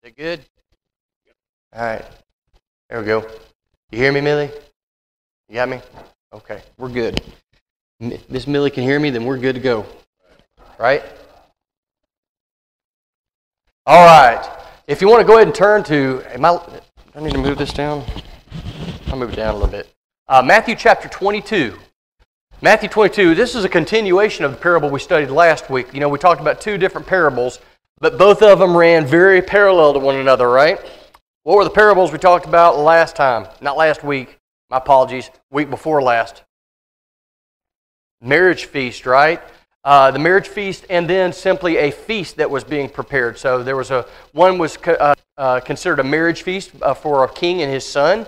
Is that good? All right. There we go. You hear me, Millie? You got me? Okay, we're good. Miss Millie can hear me, then we're good to go. Right? All right. If you want to go ahead and turn to, I need to move this down. I'll move it down a little bit. Matthew chapter 22. Matthew 22, this is a continuation of the parable we studied last week. You know, we talked about two different parables, but both of them ran very parallel to one another, right? What were the parables we talked about last time? Not last week. My apologies. Week before last. Marriage feast, right? The marriage feast, and then simply a feast that was being prepared. So there was one was considered a marriage feast for a king and his son.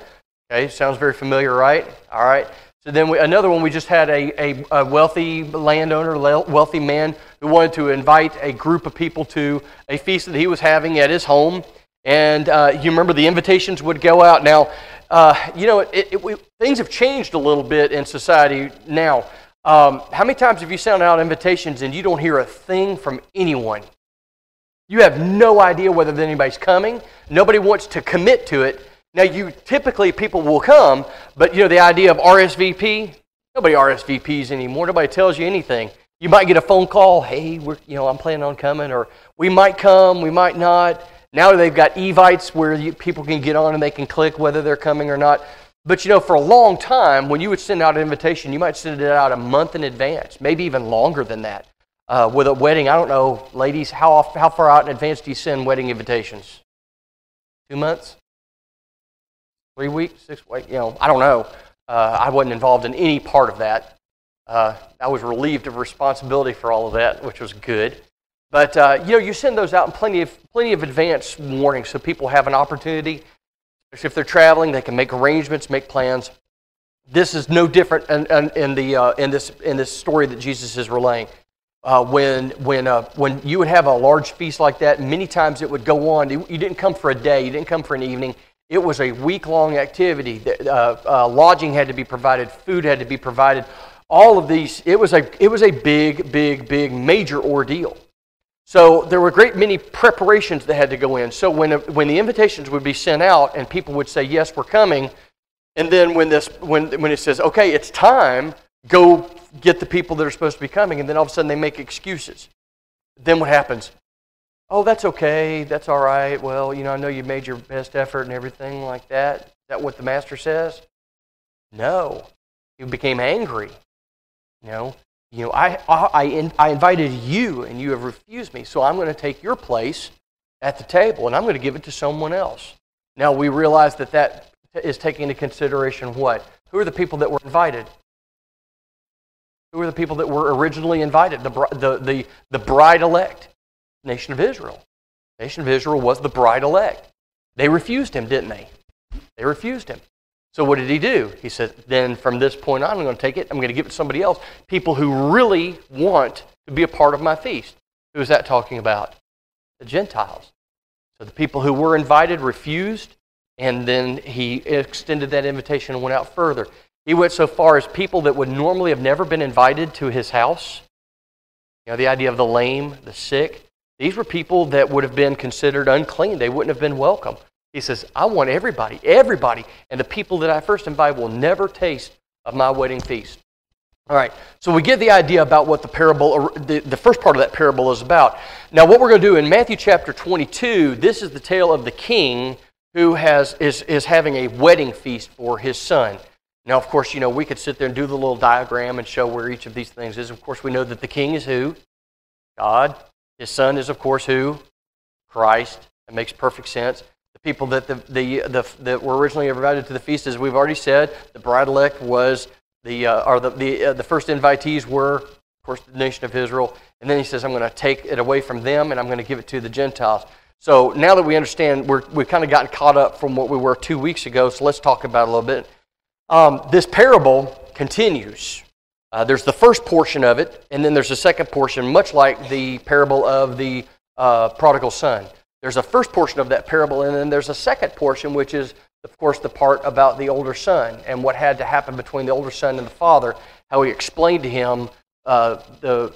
Okay, sounds very familiar, right? All right. So then another one, we just had a wealthy landowner, wealthy man who wanted to invite a group of people to a feast that he was having at his home. And you remember the invitations would go out. Now, things have changed a little bit in society now. How many times have you sent out invitations and you don't hear a thing from anyone? You have no idea whether anybody's coming. Nobody wants to commit to it. Now, typically people will come, but the idea of RSVP, nobody RSVPs anymore. Nobody tells you anything. You might get a phone call, hey, I'm planning on coming, or we might come, we might not. Now they've got evites where people can get on and they can click whether they're coming or not. But for a long time, when you would send out an invitation, you might send it out a month in advance, maybe even longer than that. With a wedding, I don't know, ladies, how far out in advance do you send wedding invitations? 2 months? 3 weeks? 6 weeks? I don't know. I wasn't involved in any part of that. I was relieved of responsibility for all of that, which was good. But you send those out in plenty of advance warning, so people have an opportunity. If they're traveling, they can make arrangements, make plans. This is no different in this story that Jesus is relaying. When you would have a large feast like that, many times it would go on. You didn't come for a day. You didn't come for an evening. It was a week-long activity. Lodging had to be provided. Food had to be provided. All of these. It was a big, major ordeal. So there were a great many preparations that had to go in. So when the invitations would be sent out and people would say, yes, we're coming, and then when it says, okay, it's time, go get the people that are supposed to be coming, and then all of a sudden they make excuses. Then what happens? Oh, that's okay, that's all right. Well, I know you made your best effort and everything like that. Is that what the master says? No. He became angry. I invited you and you have refused me, so I'm going to take your place at the table and I'm going to give it to someone else. Now we realize that is taking into consideration what? Who are the people that were invited? Who are the people that were originally invited? The bride elect, nation of Israel. The nation of Israel was the bride elect. They refused him, didn't they? They refused him. So what did he do? He said, then from this point on, I'm going to take it, I'm going to give it to somebody else. People who really want to be a part of my feast. Who is that talking about? The Gentiles. So the people who were invited refused, and then he extended that invitation and went out further. He went so far as people that would normally have never been invited to his house. The idea of the lame, the sick. These were people that would have been considered unclean. They wouldn't have been welcome. He says, I want everybody, and the people that I first invite will never taste of my wedding feast. All right, so we get the idea about what the parable, the first part of that parable is about. Now what we're going to do in Matthew chapter 22, this is the tale of the king who is having a wedding feast for his son. Now, of course, we could sit there and do the little diagram and show where each of these things is. Of course, we know that the king is who? God. His son is, of course, who? Christ. That makes perfect sense. The people that were originally invited to the feast, as we've already said, the bride elect was the first invitees were, of course, the nation of Israel. And then he says, I'm going to take it away from them and I'm going to give it to the Gentiles. So now that we understand, we've kind of gotten caught up from what we were 2 weeks ago, so let's talk about it a little bit. This parable continues. There's the first portion of it, and then there's a second portion, much like the parable of the prodigal son. There's a first portion of that parable, and then there's a second portion, which is, of course, the part about the older son and what had to happen between the older son and the father, how he explained to him the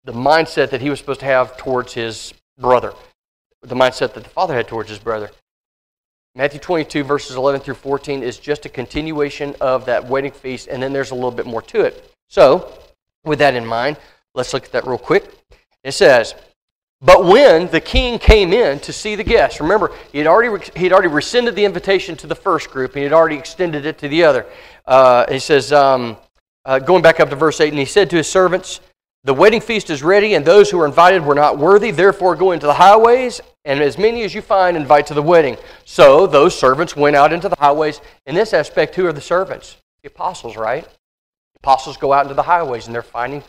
mindset that he was supposed to have towards his brother. the mindset that the father had towards his brother. Matthew 22, verses 11 through 14 is just a continuation of that wedding feast, and then there's a little bit more to it. So, with that in mind, let's look at that real quick. It says, "But when the king came in to see the guests," remember, he'd already rescinded the invitation to the first group, and he'd already extended it to the other. He says, going back up to verse 8, "And he said to his servants, 'The wedding feast is ready, and those who were invited were not worthy. Therefore go into the highways, and as many as you find, invite to the wedding.' So those servants went out into the highways." In this aspect, who are the servants? The apostles, right? The apostles go out into the highways, and they're finding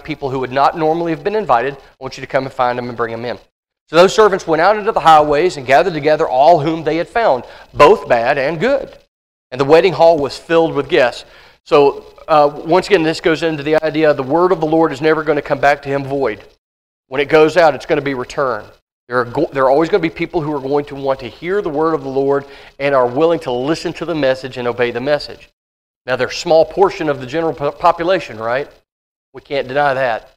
people who would not normally have been invited. I want you to come and find them and bring them in. So those servants went out into the highways and gathered together all whom they had found, both bad and good. And the wedding hall was filled with guests. So once again, this goes into the idea the word of the Lord is never going to come back to him void. When it goes out, it's going to be returned. There are always going to be people who are going to want to hear the word of the Lord and are willing to listen to the message and obey the message. Now, they're a small portion of the general population, right? We can't deny that.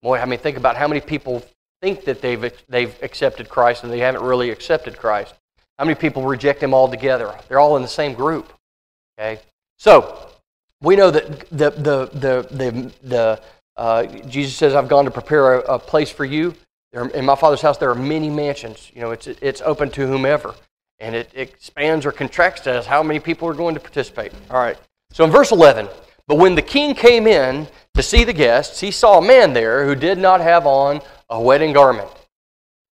Boy, I mean, think about how many people think that they've accepted Christ and they haven't really accepted Christ. How many people reject him altogether? They're all in the same group. Okay, so we know that Jesus says, "I've gone to prepare a place for you. In my Father's house there are many mansions." You know, it's open to whomever, and it expands or contracts as how many people are going to participate. All right. So in verse 11, "But when the king came in to see the guests, he saw a man there who did not have on a wedding garment.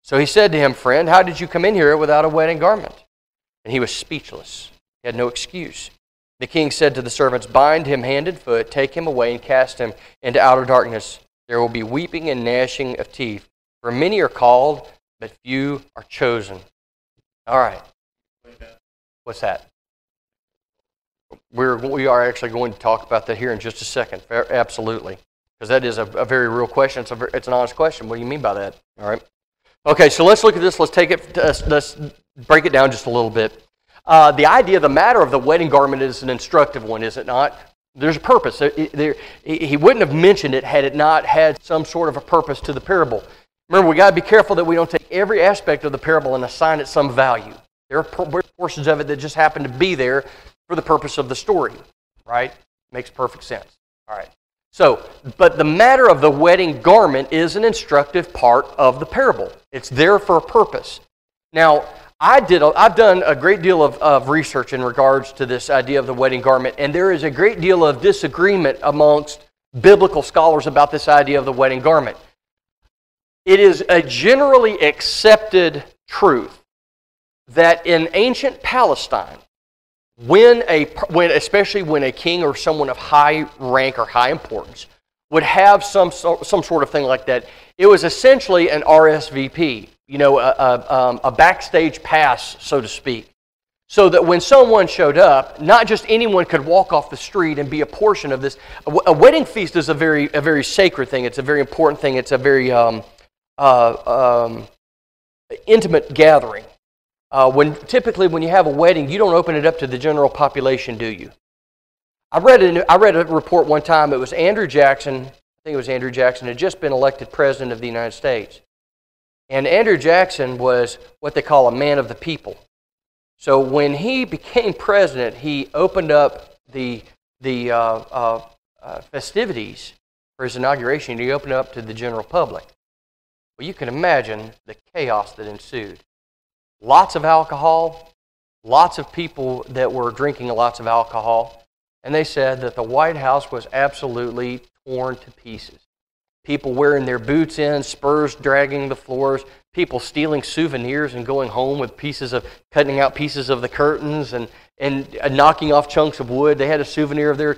So he said to him, 'Friend, how did you come in here without a wedding garment?' And he was speechless. He had no excuse. The king said to the servants, 'Bind him hand and foot, take him away, and cast him into outer darkness. There will be weeping and gnashing of teeth. For many are called, but few are chosen.'" All right. What's that? We are actually going to talk about that here in just a second. Absolutely. Because that is a very real question. It's an honest question. What do you mean by that? All right. Okay, so let's look at this. Let's break it down just a little bit. The idea, the matter of the wedding garment is an instructive one, is it not? There's a purpose. He wouldn't have mentioned it had it not had some sort of a purpose to the parable. Remember, we got to be careful that we don't take every aspect of the parable and assign it some value. There are portions of it that just happen to be there for the purpose of the story, right? Makes perfect sense. All right. So, but the matter of the wedding garment is an instructive part of the parable. It's there for a purpose. Now, I've done a great deal of research in regards to this idea of the wedding garment, and there is a great deal of disagreement amongst biblical scholars about this idea of the wedding garment. It is a generally accepted truth that in ancient Palestine, especially when a king or someone of high rank or high importance would have some sort of thing like that, it was essentially an RSVP, a backstage pass, so to speak, so that when someone showed up, not just anyone could walk off the street and be a portion of this. A wedding feast is a very sacred thing. It's a very important thing. It's a very intimate gathering. Typically when you have a wedding, you don't open it up to the general population, do you? I read a report one time. It was Andrew Jackson. I think it was Andrew Jackson had just been elected president of the United States, and Andrew Jackson was what they call a man of the people. So when he became president, he opened up the festivities for his inauguration. He opened it up to the general public. Well, you can imagine the chaos that ensued. Lots of alcohol, lots of people that were drinking lots of alcohol, and they said that the White House was absolutely torn to pieces. People wearing their boots in, spurs dragging the floors, people stealing souvenirs and going home with cutting out pieces of the curtains and knocking off chunks of wood. They had a souvenir of their,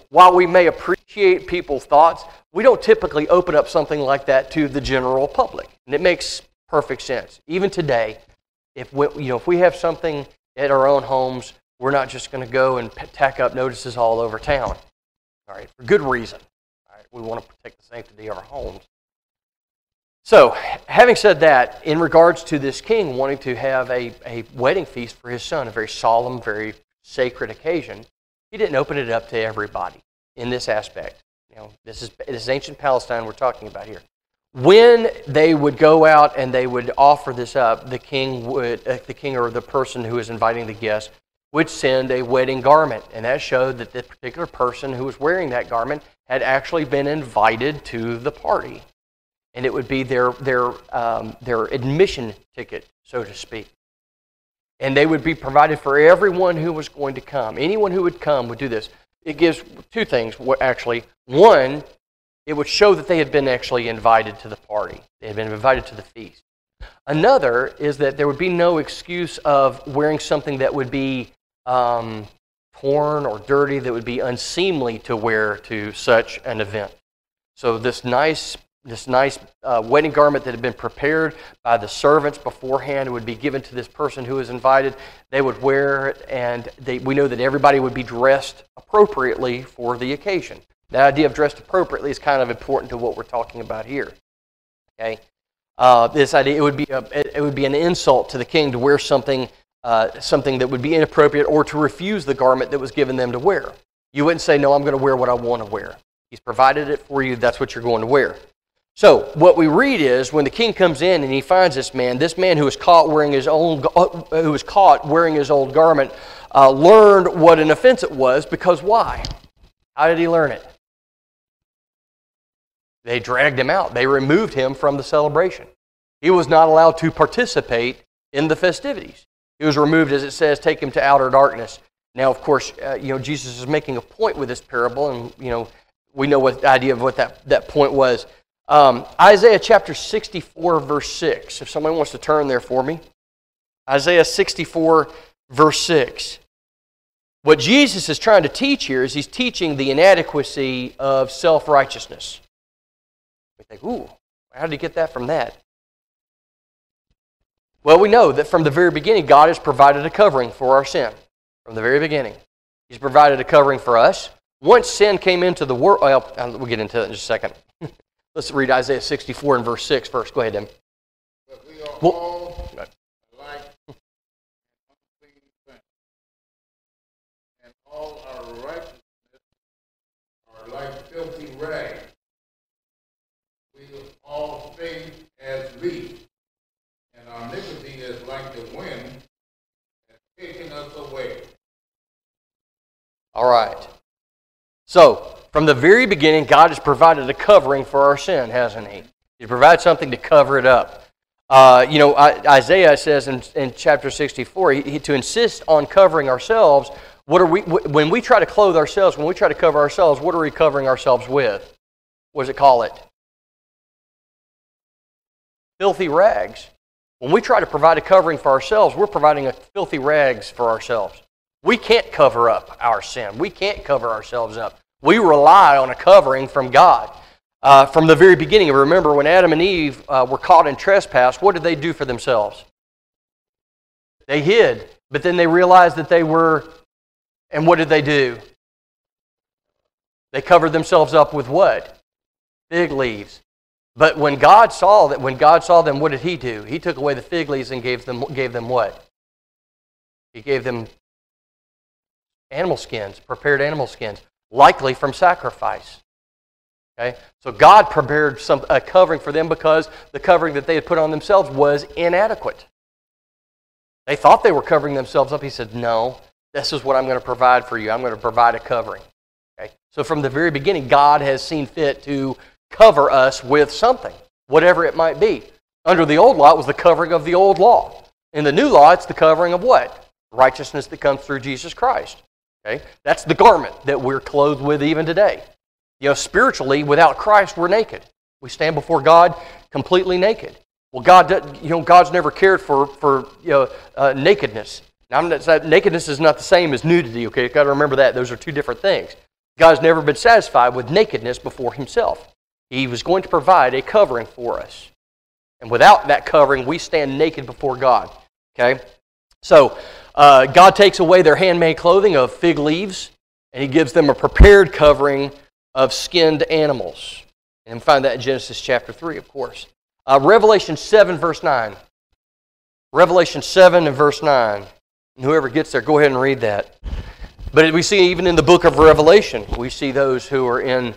while we may appreciate people's thoughts, we don't typically open up something like that to the general public. And it makes perfect sense. Even today, if we have something at our own homes, we're not just going to go and tack up notices all over town. All right, for good reason. All right, we want to protect the sanctity of our homes. So, having said that, in regards to this king wanting to have a wedding feast for his son, a very solemn, very sacred occasion, he didn't open it up to everybody in this aspect. This is ancient Palestine we're talking about here. when they would go out and they would offer this up, the king or the person who is inviting the guest would send a wedding garment. And that showed that the particular person who was wearing that garment had actually been invited to the party. And it would be their admission ticket, so to speak. And they would be provided for everyone who was going to come. Anyone who would come would do this. It gives two things, actually. One, it would show that they had been actually invited to the party. They had been invited to the feast. Another is that there would be no excuse of wearing something that would be torn or dirty, that would be unseemly to wear to such an event. So this nice wedding garment that had been prepared by the servants beforehand would be given to this person who was invited. They would wear it, and we know that everybody would be dressed appropriately for the occasion. The idea of dressed appropriately is kind of important to what we're talking about here. Okay, this idea it would be an insult to the king to wear something that would be inappropriate, or to refuse the garment that was given them to wear. You wouldn't say, "No, I'm going to wear what I want to wear." He's provided it for you. That's what you're going to wear. So what we read is when the king comes in and he finds this man who was caught wearing his old garment, learned what an offense it was, because why? How did he learn it? They dragged him out. They removed him from the celebration. He was not allowed to participate in the festivities. He was removed, as it says, take him to outer darkness. Now, of course, Jesus is making a point with this parable, and we know what the idea of what that point was. Isaiah chapter 64, verse 6. If somebody wants to turn there for me. Isaiah 64, verse 6. What Jesus is trying to teach here is he's teaching the inadequacy of self-righteousness. We think, ooh, how did he get that from that? Well, we know that from the very beginning, God has provided a covering for our sin. From the very beginning. He's provided a covering for us. Once sin came into the world, well, we'll get into that in just a second. Let's read Isaiah 64 and verse 6 first. Go ahead, Tim. But we are all alike unclean things, and all our righteousness are like filthy rags. We all fade as leaves, and our iniquity is like the wind that's taking us away. All right. So, from the very beginning, God has provided a covering for our sin, hasn't He? He provides something to cover it up. Isaiah says in chapter 64, to insist on covering ourselves, when we try to clothe ourselves, when we try to cover ourselves, what are we covering ourselves with? What does it call it? Filthy rags. When we try to provide a covering for ourselves, we're providing a filthy rags for ourselves. We can't cover up our sin. We can't cover ourselves up. We rely on a covering from God. From the very beginning, remember when Adam and Eve were caught in trespass, what did they do for themselves? They hid, but then they realized that they were, and what did they do? They covered themselves up with what? Fig leaves. But when God saw them, what did He do? He took away the fig leaves and gave them what? He gave them animal skins, prepared animal skins, likely from sacrifice. Okay? So God prepared a covering for them because the covering that they had put on themselves was inadequate. They thought they were covering themselves up. He said, no, this is what I'm going to provide for you. I'm going to provide a covering. Okay? So from the very beginning, God has seen fit to cover us with something, whatever it might be. Under the old law, it was the covering of the old law. In the new law, it's the covering of what? Righteousness that comes through Jesus Christ. Okay? That's the garment that we're clothed with even today. Spiritually, without Christ, we're naked. We stand before God completely naked. Well, God's never cared for nakedness. Now, nakedness is not the same as nudity. Okay, you've got to remember that. Those are two different things. God's never been satisfied with nakedness before Himself. He was going to provide a covering for us. And without that covering, we stand naked before God. Okay? So, God takes away their handmade clothing of fig leaves, and He gives them a prepared covering of skinned animals. And we find that in Genesis chapter 3, of course. Revelation 7, verse 9. Revelation 7 and verse 9. And whoever gets there, go ahead and read that. But we see even in the book of Revelation, we see those who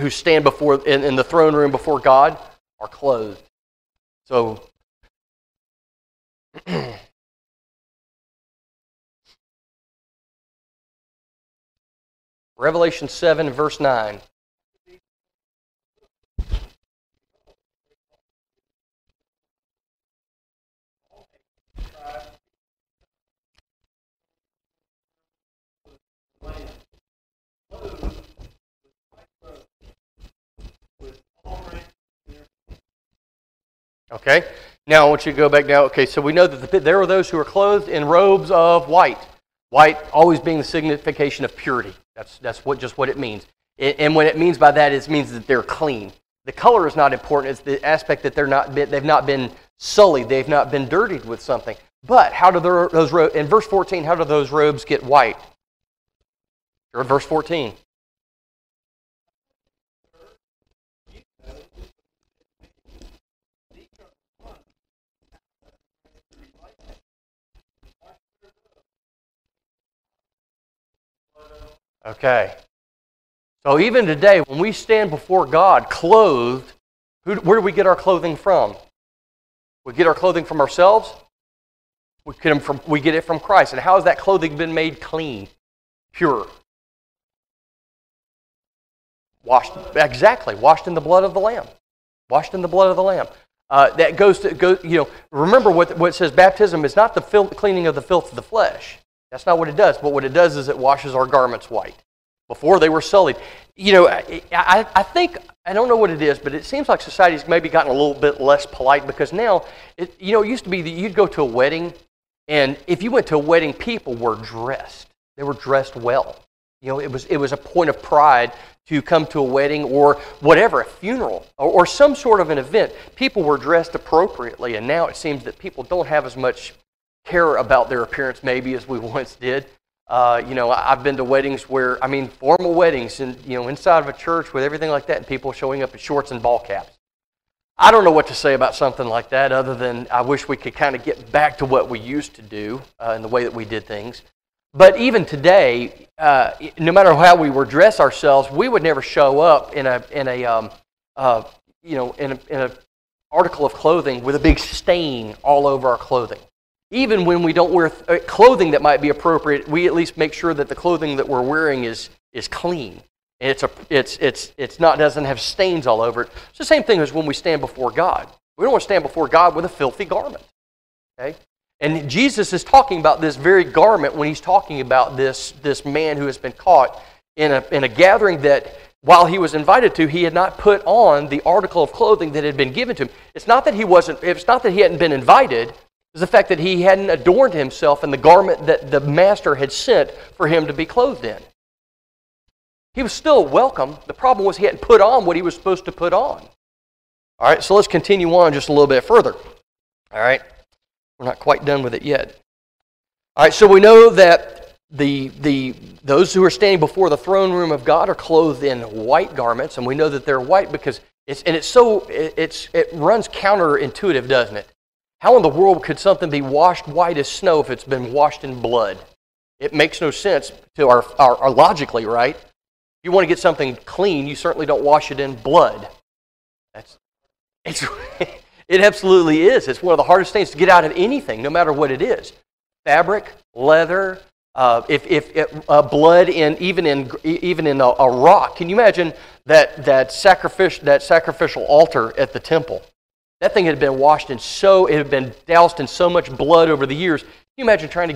stand before in the throne room before God. are clothed. So, Revelation 7, verse 9. Okay, now I want you to go back now. Okay, so we know that there were those who were clothed in robes of white. White always being the signification of purity. That's what it means. And what it means by that is it means that they're clean. The color is not important. It's the aspect that they've not been sullied. They've not been dirtied with something. But how do those robes, in verse 14, how do those robes get white? Or verse 14. Okay. So even today, when we stand before God clothed, where do we get our clothing from? We get our clothing from ourselves? We get it from Christ. And how has that clothing been made clean, pure? Washed in the blood of the Lamb. Washed in the blood of the Lamb. That goes to, remember what it says, baptism is not the cleaning of the filth of the flesh. That's not what it does. But what it does is it washes our garments white. Before they were sullied. I think, I don't know what it is, but it seems like society's maybe gotten a little bit less polite because now, it used to be that you'd go to a wedding, and if you went to a wedding, people were dressed. They were dressed well. It was a point of pride to come to a wedding or whatever, a funeral, or some sort of an event. People were dressed appropriately, and now it seems that people don't have as much care about their appearance maybe as we once did. I've been to weddings where, formal weddings, and inside of a church with everything like that, and people showing up in shorts and ball caps. I don't know what to say about something like that, other than I wish we could kind of get back to what we used to do and the way that we did things. But even today, no matter how we would dress ourselves, we would never show up in an article of clothing with a big stain all over our clothing. Even when we don't wear clothing that might be appropriate, we at least make sure that the clothing that we're wearing is clean. And doesn't have stains all over it. It's the same thing as when we stand before God. We don't want to stand before God with a filthy garment. Okay? And Jesus is talking about this very garment when he's talking about this man who has been caught in a gathering that, while he was invited to, he had not put on the article of clothing that had been given to him. It's not that he hadn't been invited. Is the fact that he hadn't adorned himself in the garment that the master had sent for him to be clothed in. He was still welcome. The problem was he hadn't put on what he was supposed to put on. All right, so let's continue on just a little bit further. All right, we're not quite done with it yet. All right, so we know that those who are standing before the throne room of God are clothed in white garments, and we know that they're white because it runs counterintuitive, doesn't it? How in the world could something be washed white as snow if it's been washed in blood? It makes no sense to our logically, right? If you want to get something clean, you certainly don't wash it in blood. It absolutely is. It's one of the hardest things to get out of anything, no matter what it is. Fabric, leather, blood, even in a rock. Can you imagine that sacrificial altar at the temple? That thing had been it had been doused in so much blood over the years. Can you imagine trying to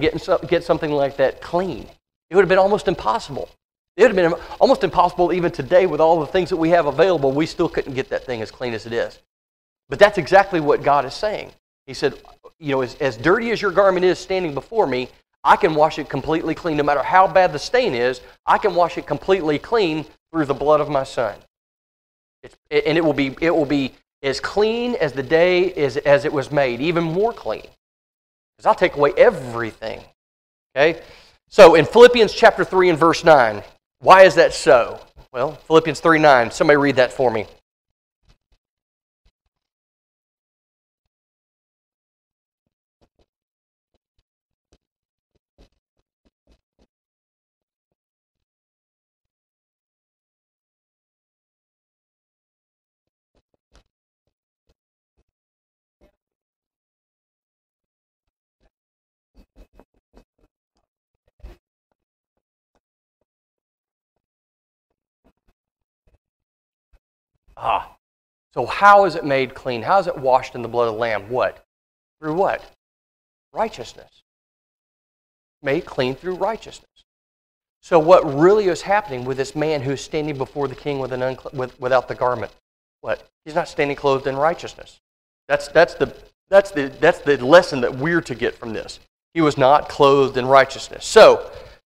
get something like that clean? It would have been almost impossible. It would have been almost impossible even today with all the things that we have available. We still couldn't get that thing as clean as it is. But that's exactly what God is saying. He said, as dirty as your garment is standing before me, I can wash it completely clean. No matter how bad the stain is, I can wash it completely clean through the blood of my Son. And it will be as clean as the day as it was made, even more clean. Because I'll take away everything. Okay? So in Philippians chapter 3 and verse 9, why is that so? Well, Philippians 3:9, somebody read that for me. So how is it made clean? How is it washed in the blood of the Lamb? What? Through what? Righteousness. Made clean through righteousness. So what really is happening with this man who is standing before the king without the garment? What? He's not standing clothed in righteousness. That's the lesson that we're to get from this. He was not clothed in righteousness. So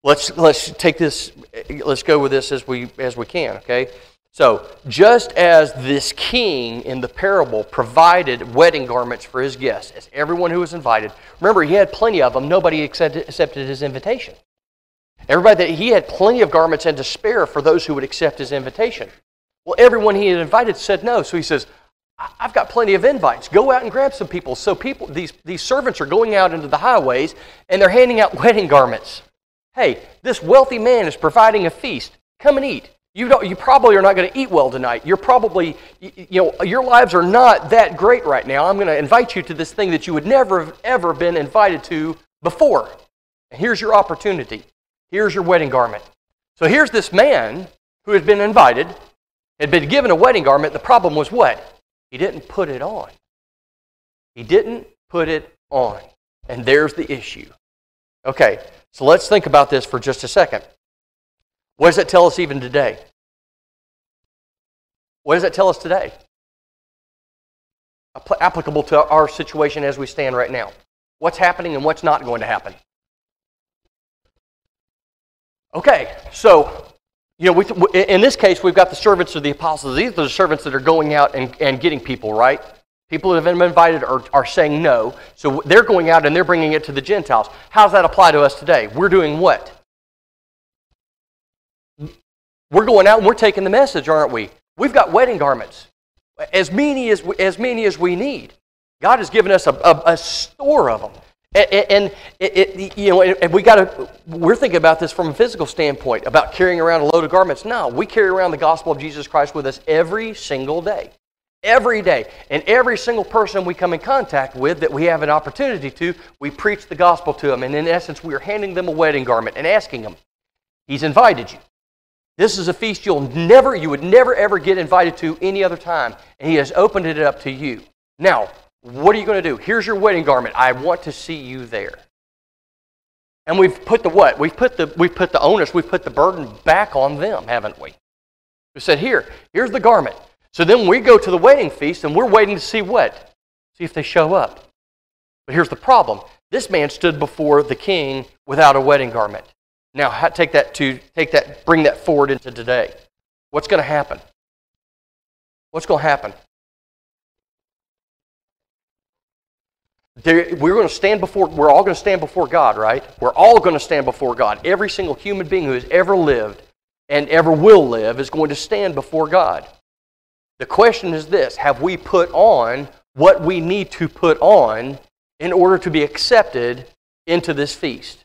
let's take this. Let's go with this as we can. Okay. So just as this king in the parable provided wedding garments for his guests, as everyone who was invited. Remember, he had plenty of them. Nobody accepted his invitation. He had plenty of garments and to spare for those who would accept his invitation. Well, everyone he had invited said no. So he says, I've got plenty of invites. Go out and grab some people. So these servants are going out into the highways and they're handing out wedding garments. Hey, this wealthy man is providing a feast. Come and eat. You probably are not going to eat well tonight. You're probably, your lives are not that great right now. I'm going to invite you to this thing that you would never have ever been invited to before. And here's your opportunity. Here's your wedding garment. So here's this man who had been invited, had been given a wedding garment. The problem was what? He didn't put it on. He didn't put it on. And there's the issue. Okay, so let's think about this for just a second. What does that tell us even today? What does that tell us today? Applicable to our situation as we stand right now. What's happening and what's not going to happen? Okay, so in this case, we've got the servants of the apostles. These are the servants that are going out and getting people, right? People that have been invited are saying no. So they're going out and they're bringing it to the Gentiles. How does that apply to us today? We're doing what? We're going out and we're taking the message, aren't we? We've got wedding garments, as many as we need. God has given us a store of them, and we're thinking about this from a physical standpoint about carrying around a load of garments. No, we carry around the gospel of Jesus Christ with us every single day. Every day. And every single person we come in contact with that we have an opportunity to, we preach the gospel to them. And in essence, we are handing them a wedding garment and asking them, he's invited you. This is a feast you would never ever get invited to any other time. And he has opened it up to you. Now, what are you going to do? Here's your wedding garment. I want to see you there. And we've put the what? We've put the onus, we've put the burden back on them, haven't we? We said, here's the garment. So then we go to the wedding feast and we're waiting to see what? See if they show up. But here's the problem. This man stood before the king without a wedding garment. Now bring that forward into today. What's going to happen? What's going to happen? We're all going to stand before God, right? We're all going to stand before God. Every single human being who has ever lived and ever will live is going to stand before God. The question is this: have we put on what we need to put on in order to be accepted into this feast?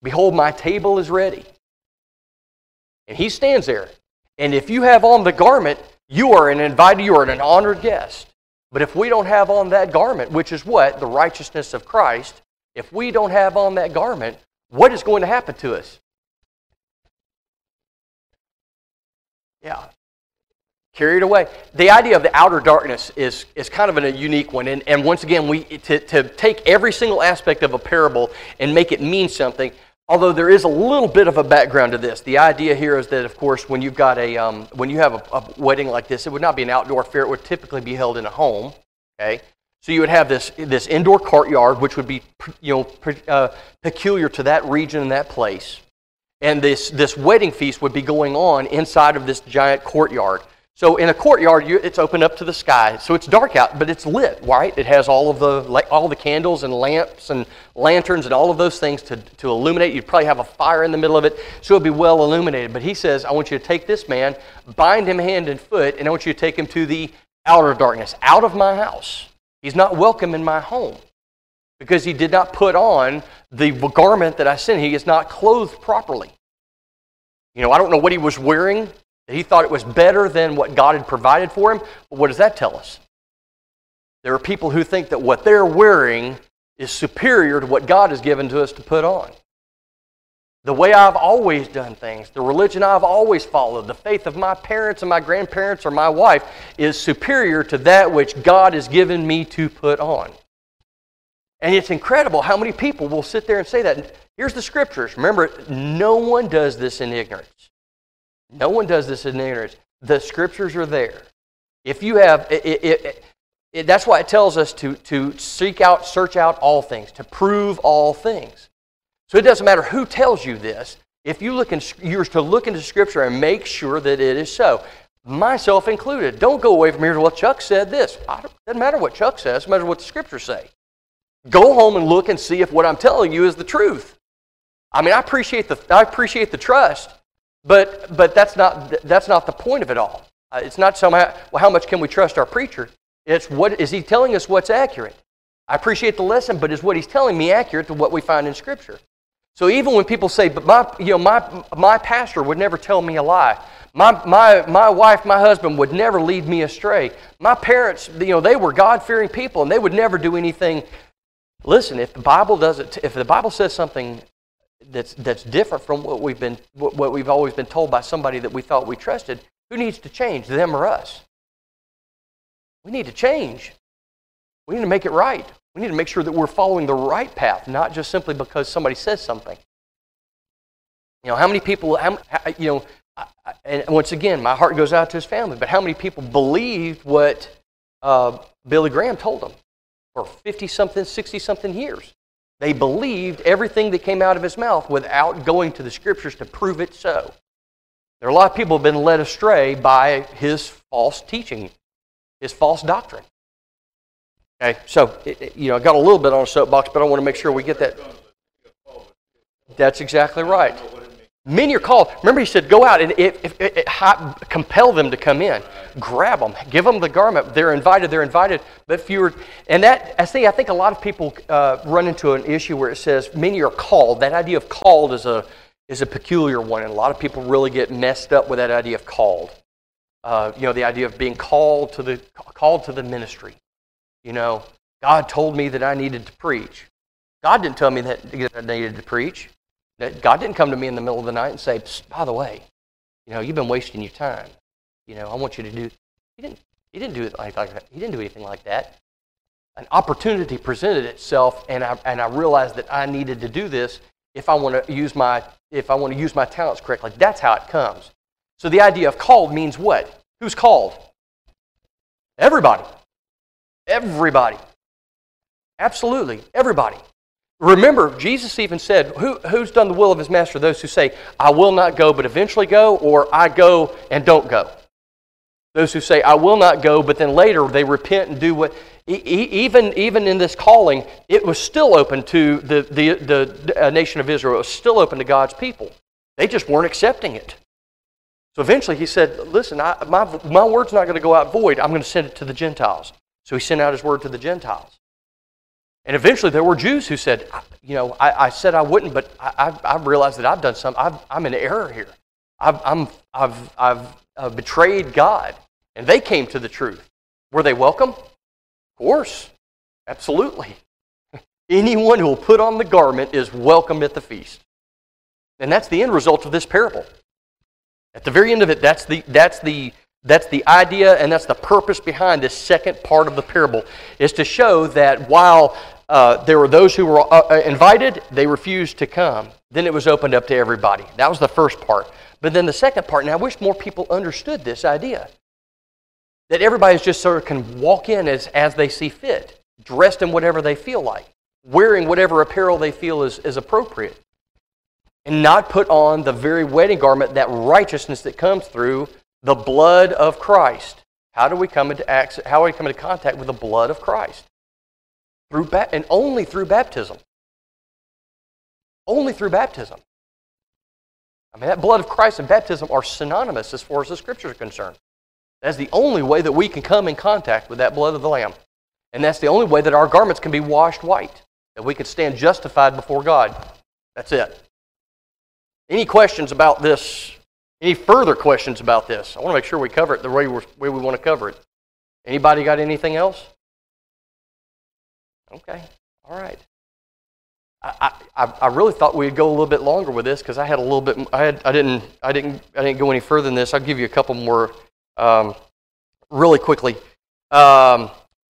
Behold, my table is ready. And he stands there. And if you have on the garment, you are an invited, you are an honored guest. But if we don't have on that garment, which is what? The righteousness of Christ. If we don't have on that garment, what is going to happen to us? Yeah. Carried away. The idea of the outer darkness is kind of a unique one. And once again, to take every single aspect of a parable and make it mean something, although there is a little bit of a background to this. The idea here is that, of course, when you have a wedding like this, it would not be an outdoor affair. It would typically be held in a home. Okay, so you would have this indoor courtyard, which would be peculiar to that region and that place, and this wedding feast would be going on inside of this giant courtyard. So in a courtyard, it's open up to the sky. So it's dark out, but it's lit, right? It has all the candles and lamps and lanterns and all of those things to illuminate. You'd probably have a fire in the middle of it, so it'd be well illuminated. But he says, I want you to take this man, bind him hand and foot, and I want you to take him to the outer darkness, out of my house. He's not welcome in my home because he did not put on the garment that I sent. He is not clothed properly. I don't know what he was wearing. He thought it was better than what God had provided for him. But what does that tell us? There are people who think that what they're wearing is superior to what God has given to us to put on. The way I've always done things, the religion I've always followed, the faith of my parents and my grandparents or my wife is superior to that which God has given me to put on. And it's incredible how many people will sit there and say that. Here's the scriptures. Remember, no one does this in ignorance. No one does this in ignorance. The scriptures are there. If you have, that's why it tells us to seek out, search out all things, to prove all things. So it doesn't matter who tells you this. If you're to look into Scripture and make sure that it is so, myself included. Don't go away from here to, well, Chuck said this. It doesn't matter what Chuck says. It matters what the Scriptures say. Go home and look and see if what I'm telling you is the truth. I mean, I appreciate the trust, but that's not the point of it all. It's not somehow, well, how much can we trust our preacher? It's what is he telling us what's accurate. I appreciate the lesson, but is what he's telling me accurate to what we find in Scripture? So even when people say, but my pastor would never tell me a lie. My wife, my husband would never lead me astray. My parents, they were God-fearing people and they would never do anything. Listen, if the Bible says something that's different from what we've always been told by somebody that we thought we trusted, who needs to change, them or us? We need to change. We need to make it right. We need to make sure that we're following the right path, not just simply because somebody says something. How many people, and once again, my heart goes out to his family, but how many people believed what Billy Graham told them for 50-something, 60-something years? They believed everything that came out of his mouth without going to the Scriptures to prove it so. There are a lot of people who have been led astray by his false teaching, his false doctrine. Okay, so, I got a little bit on a soapbox, but I want to make sure we get that. That's exactly right. Many are called. Remember, he said, go out and compel them to come in. Grab them. Give them the garment. They're invited. But fewer. And that, I think a lot of people run into an issue where it says, many are called. That idea of called is a peculiar one, and a lot of people really get messed up with that idea of called. The idea of being called to the ministry. God told me that I needed to preach. God didn't tell me that I needed to preach. God didn't come to me in the middle of the night and say, by the way, you've been wasting your time. I want you to do. He didn't do it like that. He didn't do anything like that. An opportunity presented itself, and I realized that I needed to do this if I want to use my talents correctly. That's how it comes. So the idea of called means what? Who's called? Everybody. Everybody. Absolutely. Everybody. Remember, Jesus even said, who's done the will of his master? Those who say, I will not go, but eventually go, or I go and don't go. Those who say, I will not go, but then later they repent and do what... Even in this calling, it was still open to the nation of Israel. It was still open to God's people. They just weren't accepting it. So eventually he said, listen, my word's not going to go out void. I'm going to send it to the Gentiles. So he sent out his word to the Gentiles. And eventually there were Jews who said, I said I wouldn't, but I realized that I've done something. I'm in error here. I've betrayed God. And they came to the truth. Were they welcome? Of course. Absolutely. Anyone who will put on the garment is welcome at the feast. And that's the end result of this parable. At the very end of it, that's the idea, and that's the purpose behind this second part of the parable, is to show that while there were those who were invited, they refused to come. Then it was opened up to everybody. That was the first part. But then the second part, and I wish more people understood this idea, that everybody just sort of can walk in as they see fit, dressed in whatever they feel like, wearing whatever apparel they feel is appropriate, and not put on the very wedding garment, that righteousness that comes through the blood of Christ. How do we come into contact with the blood of Christ? And only through baptism. Only through baptism. I mean, that blood of Christ and baptism are synonymous as far as the Scriptures are concerned. That's the only way that we can come in contact with that blood of the Lamb. And that's the only way that our garments can be washed white, that we can stand justified before God. That's it. Any questions about this? Any further questions about this? I want to make sure we cover it the way we want to cover it. Anybody got anything else? Okay. All right. I really thought we'd go a little bit longer with this because I had a little bit. I didn't go any further than this. I'll give you a couple more really quickly. And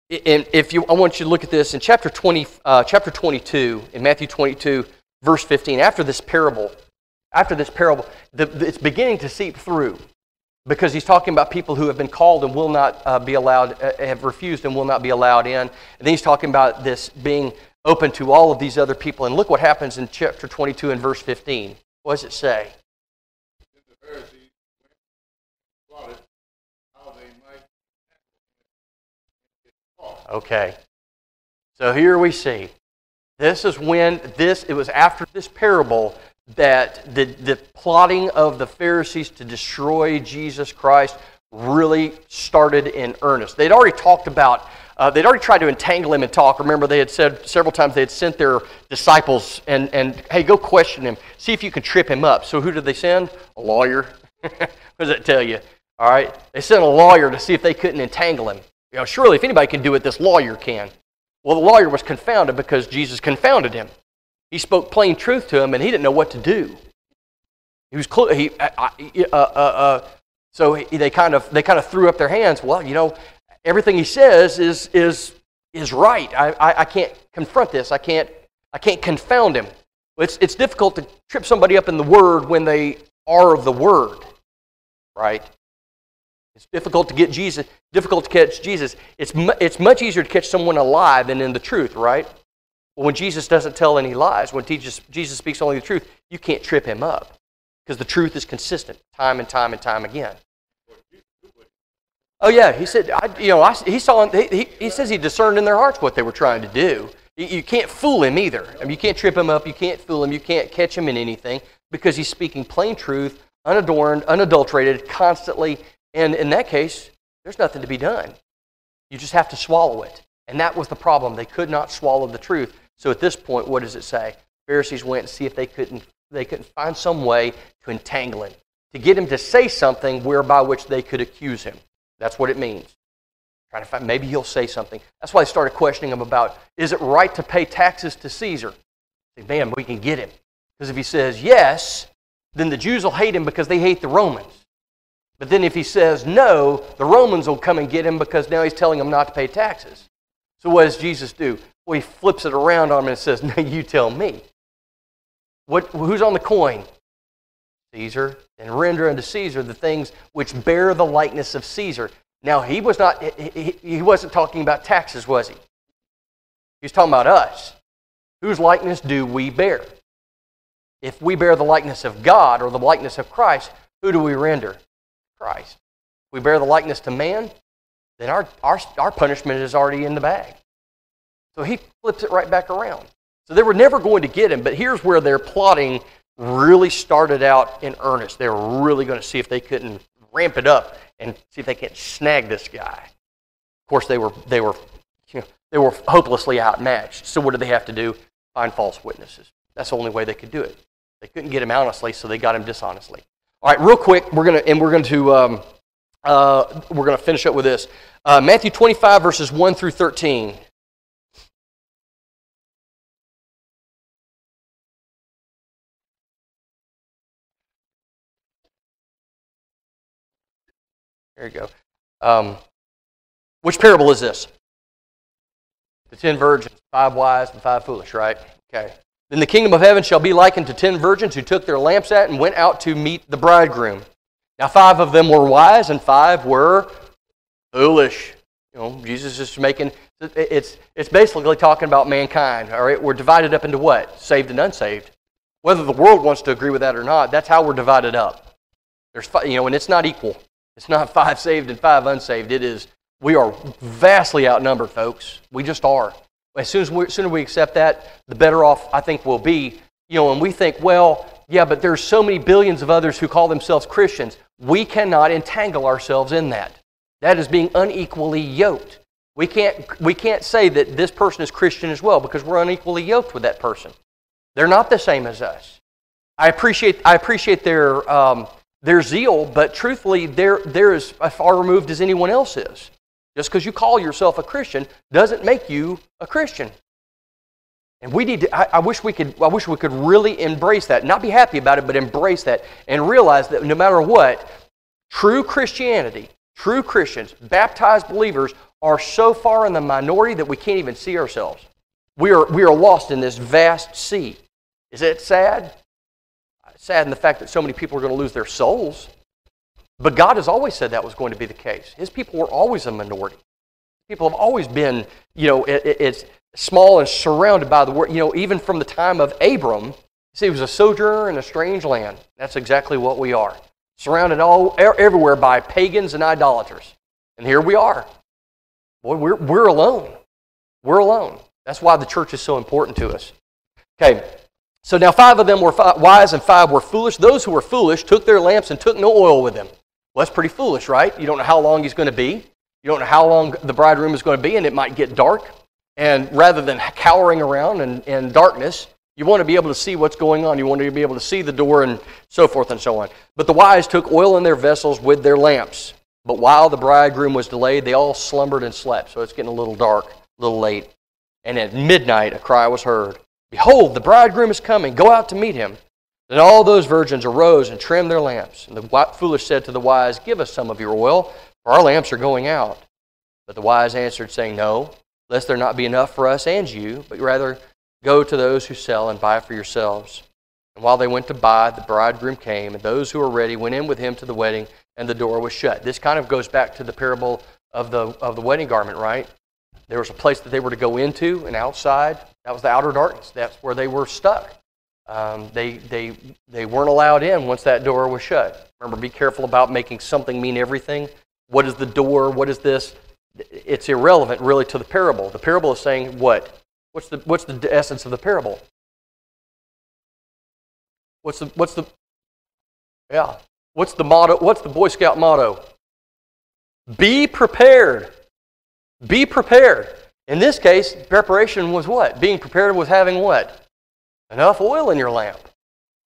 I want you to look at this in chapter 22 in Matthew 22, verse 15. After this parable, it's beginning to seep through because he's talking about people who have been called and will not be allowed, have refused and will not be allowed in. And then he's talking about this being open to all of these other people. And look what happens in chapter 22 and verse 15. What does it say? The Pharisees plotted how they might get caught. Okay. So here we see. This is when it was after this parable that the plotting of the Pharisees to destroy Jesus Christ really started in earnest. They'd already talked about they'd already tried to entangle him and talk. Remember, they had said several times they had sent their disciples and hey, go question him. See if you can trip him up. So who did they send? A lawyer. What does that tell you? All right. They sent a lawyer to see if they couldn't entangle him. You know, surely if anybody can do it, this lawyer can. Well, the lawyer was confounded because Jesus confounded him. He spoke plain truth to him, and he didn't know what to do. He was so they kind of threw up their hands. Well, you know, everything he says is right. I can't confront this. I can't confound him. It's difficult to trip somebody up in the Word when they are of the Word, right? It's difficult to get Jesus. Difficult to catch Jesus. It's much easier to catch someone alive than in the truth, right? Well, when Jesus doesn't tell any lies, when Jesus speaks only the truth, you can't trip him up because the truth is consistent time and time and time again. Oh yeah, he said. He saw. He says he discerned in their hearts what they were trying to do. You can't fool him either. I mean, you can't trip him up. You can't fool him. You can't catch him in anything because he's speaking plain truth, unadorned, unadulterated, constantly. And in that case, there's nothing to be done. You just have to swallow it. And that was the problem. They could not swallow the truth. So at this point, what does it say? Pharisees went to see if they couldn't find some way to entangle him, to get him to say something whereby which they could accuse him. That's what it means. Trying to find, maybe he'll say something. That's why I started questioning him about, is it right to pay taxes to Caesar? Say, man, we can get him. Because if he says yes, then the Jews will hate him because they hate the Romans. But then if he says no, the Romans will come and get him because now he's telling them not to pay taxes. So what does Jesus do? Well, he flips it around on him and says, no, you tell me. Who's on the coin? Caesar. And render unto Caesar the things which bear the likeness of Caesar. Now, he wasn't talking about taxes, was he? He was talking about us. Whose likeness do we bear? If we bear the likeness of God or the likeness of Christ, who do we render? Christ. If we bear the likeness to man, then our punishment is already in the bag. So he flips it right back around. So they were never going to get him, but here's where their plotting really started out in earnest. They were really going to see if they couldn't ramp it up and see if they can't snag this guy. Of course, they were hopelessly outmatched. So what did they have to do? Find false witnesses. That's the only way they could do it. They couldn't get him honestly, so they got him dishonestly. All right, real quick, we're going to finish up with this. Matthew 25 verses 1 through 13. There you go. Which parable is this? The 10 virgins, 5 wise and 5 foolish, right? Okay. Then the kingdom of heaven shall be likened to 10 virgins who took their lamps out and went out to meet the bridegroom. Now 5 of them were wise and 5 were foolish. You know, Jesus is making, it's basically talking about mankind, all right? We're divided up into what? Saved and unsaved. Whether the world wants to agree with that or not, that's how we're divided up. And it's not equal. It's not 5 saved and 5 unsaved. It is, we are vastly outnumbered, folks. We just are. As sooner we accept that, the better off I think we'll be. And we think, well, yeah, but there's so many billions of others who call themselves Christians. We cannot entangle ourselves in that. That is being unequally yoked. We can't say that this person is Christian as well because we're unequally yoked with that person. They're not the same as us. I appreciate their zeal, but truthfully, they're as far removed as anyone else is. Just because you call yourself a Christian doesn't make you a Christian. And we need to, I wish we could really embrace that. Not be happy about it, but embrace that and realize that no matter what, true Christianity, true Christians, baptized believers are so far in the minority that we can't even see ourselves. We are lost in this vast sea. Is it sad? Sad in the fact that so many people are going to lose their souls. But God has always said that was going to be the case. His people were always a minority. People have always been, it's small and surrounded by the world. Even from the time of Abram, he was a sojourner in a strange land. That's exactly what we are. Surrounded everywhere by pagans and idolaters. And here we are. Boy, we're alone. We're alone. That's why the church is so important to us. Okay, so now 5 of them were wise and 5 were foolish. Those who were foolish took their lamps and took no oil with them. Well, that's pretty foolish, right? You don't know how long he's going to be. You don't know how long the bridegroom is going to be, and it might get dark. And rather than cowering around in darkness, you want to be able to see what's going on. You want to be able to see the door and so forth and so on. But the wise took oil in their vessels with their lamps. But while the bridegroom was delayed, they all slumbered and slept. So it's getting a little dark, a little late. And at midnight a cry was heard, "Behold, the bridegroom is coming. Go out to meet him." Then all those virgins arose and trimmed their lamps. And the foolish said to the wise, "Give us some of your oil, for our lamps are going out." But the wise answered, saying, "No, lest there not be enough for us and you, but rather go to those who sell and buy for yourselves." And while they went to buy, the bridegroom came, and those who were ready went in with him to the wedding, and the door was shut. This kind of goes back to the parable of the wedding garment, right? There was a place that they were to go into, and outside, that was the outer darkness. That's where they were stuck. They weren't allowed in once that door was shut. Remember, be careful about making something mean everything. What is the door? What is this? It's irrelevant, really, to the parable. The parable is saying what? What's the essence of the parable? What's the motto? What's the Boy Scout motto? Be prepared. Be prepared. In this case, preparation was what? Being prepared was having what? Enough oil in your lamp.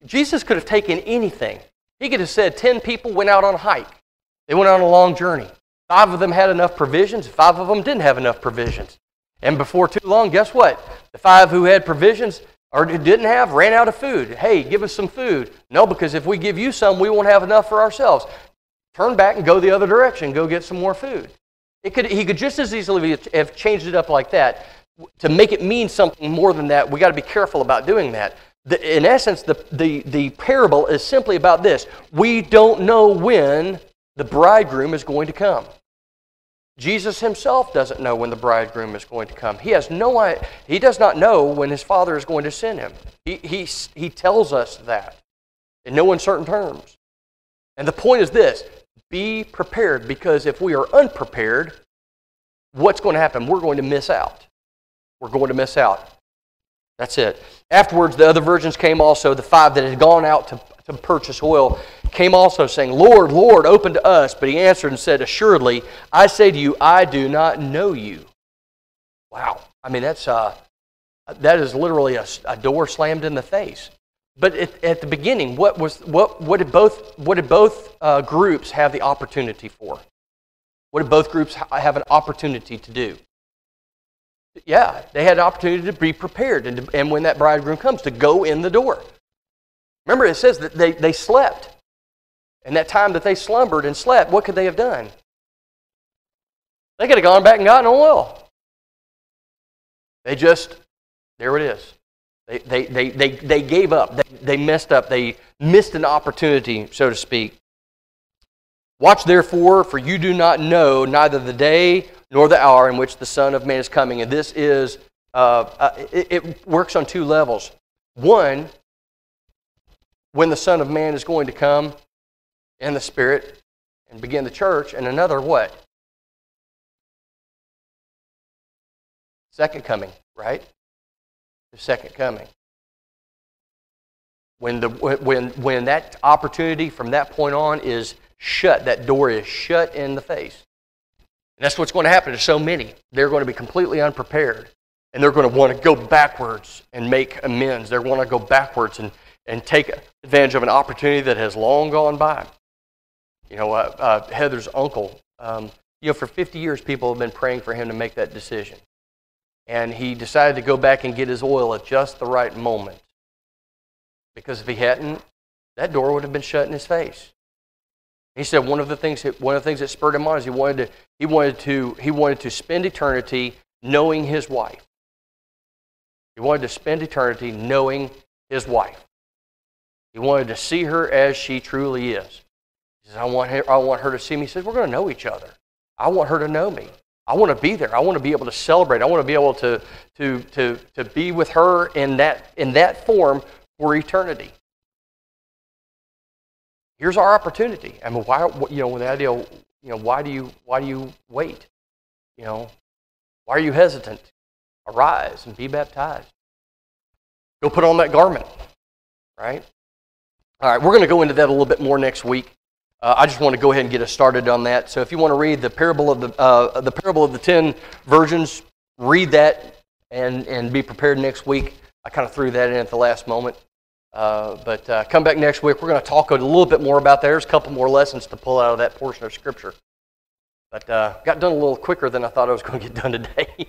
Jesus could have taken anything. He could have said 10 people went out on a hike. They went on a long journey. 5 of them had enough provisions. 5 of them didn't have enough provisions. And before too long, guess what? The 5 who had provisions or didn't have ran out of food. Hey, give us some food. No, because if we give you some, we won't have enough for ourselves. Turn back and go the other direction. Go get some more food. He could just as easily have changed it up like that. To make it mean something more than that, we got to be careful about doing that. In essence, the parable is simply about this. We don't know when the bridegroom is going to come. Jesus himself doesn't know when the bridegroom is going to come. He has no idea. He does not know when his Father is going to send him. He tells us that in no uncertain terms. And the point is this: be prepared, because if we are unprepared, what's going to happen? We're going to miss out. We're going to miss out. That's it. Afterwards, the other virgins came also, the 5 that had gone out to purchase oil, came also saying, "Lord, Lord, open to us." But he answered and said, "Assuredly, I say to you, I do not know you." Wow. I mean, that is literally a door slammed in the face. But at the beginning, what did both groups have the opportunity for? What did both groups have an opportunity to do? Yeah, they had an opportunity to be prepared, and when that bridegroom comes, to go in the door. Remember, it says that they slept. And that time that they slumbered and slept, what could they have done? They could have gone back and gotten oil. There it is. They gave up. They messed up. They missed an opportunity, so to speak. "Watch therefore, for you do not know neither the day nor the hour in which the Son of Man is coming." And this is, it works on 2 levels. One, when the Son of Man is going to come in the Spirit and begin the church. And another, what? Second coming, right? The second coming. When that opportunity from that point on is shut, that door is shut in the face. And that's what's going to happen to so many. They're going to be completely unprepared. And they're going to want to go backwards and make amends. They're going to go backwards and take advantage of an opportunity that has long gone by. You know, Heather's uncle, for 50 years people have been praying for him to make that decision. And he decided to go back and get his oil at just the right moment. Because if he hadn't, that door would have been shut in his face. He said one of the things that spurred him on is he wanted to spend eternity knowing his wife. He wanted to spend eternity knowing his wife. He wanted to see her as she truly is. He says, I want her to see me. He says, we're going to know each other. I want her to know me. I want to be there. I want to be able to celebrate. I want to be able to be with her in that form for eternity. Here's our opportunity. I mean, why? With the idea, why do you wait? Why are you hesitant? Arise and be baptized. Go put on that garment, right? All right, we're going to go into that a little bit more next week. I just want to go ahead and get us started on that. So, if you want to read the parable of the 10 virgins, read that and be prepared next week. I kind of threw that in at the last moment. But come back next week. We're going to talk a little bit more about that. There's a couple more lessons to pull out of that portion of Scripture. But got done a little quicker than I thought I was going to get done today.